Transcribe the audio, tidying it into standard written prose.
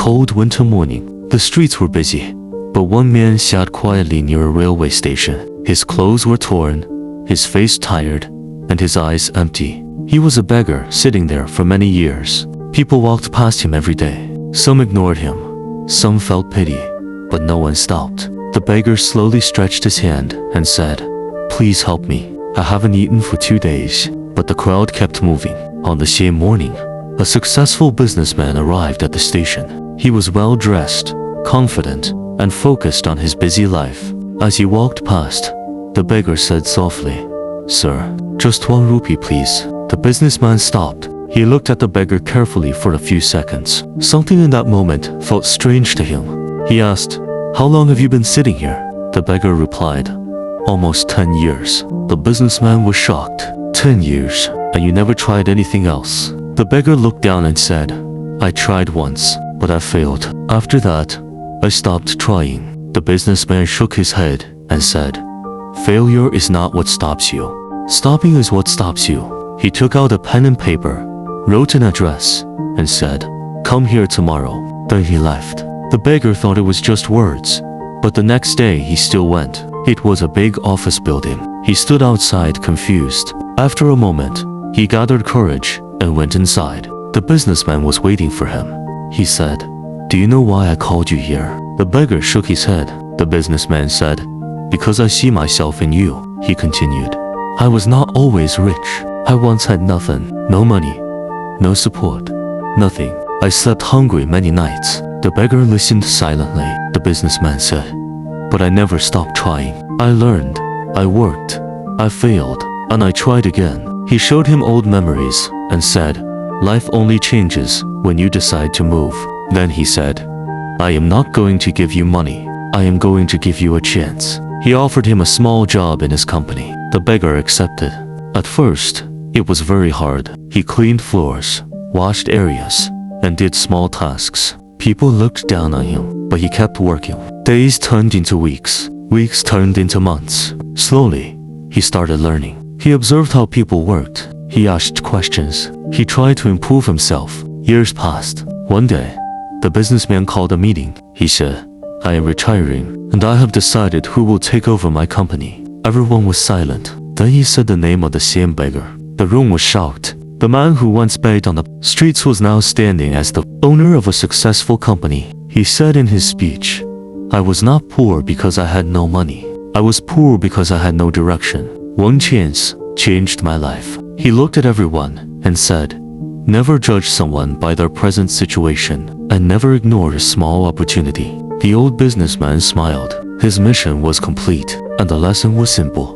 cold winter morning. The streets were busy, but one man sat quietly near a railway station. His clothes were torn, his face tired, and his eyes empty. He was a beggar sitting there for many years. People walked past him every day. Some ignored him, some felt pity, but no one stopped. The beggar slowly stretched his hand and said, "Please help me. I haven't eaten for 2 days." But the crowd kept moving. On the same morning, a successful businessman arrived at the station. He was well dressed, confident, and focused on his busy life. As he walked past, the beggar said softly, "Sir, just 1 rupee please." The businessman stopped. He looked at the beggar carefully for a few seconds. Something in that moment felt strange to him. He asked, "How long have you been sitting here?" The beggar replied, "Almost 10 years." The businessman was shocked. 10 years, and you never tried anything else?" The beggar looked down and said, "I tried once, but I failed. After that, I stopped trying." The businessman shook his head and said, "Failure is not what stops you. Stopping is what stops you." He took out a pen and paper, wrote an address, and said, "Come here tomorrow." Then he left. The beggar thought it was just words, but the next day he still went. It was a big office building. He stood outside confused. After a moment, he gathered courage and went inside. The businessman was waiting for him. He said, "Do you know why I called you here?" The beggar shook his head. The businessman said, "Because I see myself in you." He continued, "I was not always rich. I once had nothing, no money, no support, nothing. I slept hungry many nights." The beggar listened silently. The businessman said, "But I never stopped trying. I learned, I worked, I failed, and I tried again." He showed him old memories and said, "Life only changes when you decide to move." Then he said, "I am not going to give you money. I am going to give you a chance." He offered him a small job in his company. The beggar accepted. At first, it was very hard. He cleaned floors, washed areas, and did small tasks. People looked down on him, but he kept working. Days turned into weeks. Weeks turned into months. Slowly, he started learning. He observed how people worked. He asked questions. He tried to improve himself. Years passed. One day, the businessman called a meeting. He said, "I am retiring, and I have decided who will take over my company." Everyone was silent. Then he said the name of the same beggar. The room was shocked. The man who once begged on the streets was now standing as the owner of a successful company. He said in his speech, "I was not poor because I had no money. I was poor because I had no direction. One chance changed my life." He looked at everyone and said, "Never judge someone by their present situation, and never ignore a small opportunity." The old businessman smiled. His mission was complete, and the lesson was simple.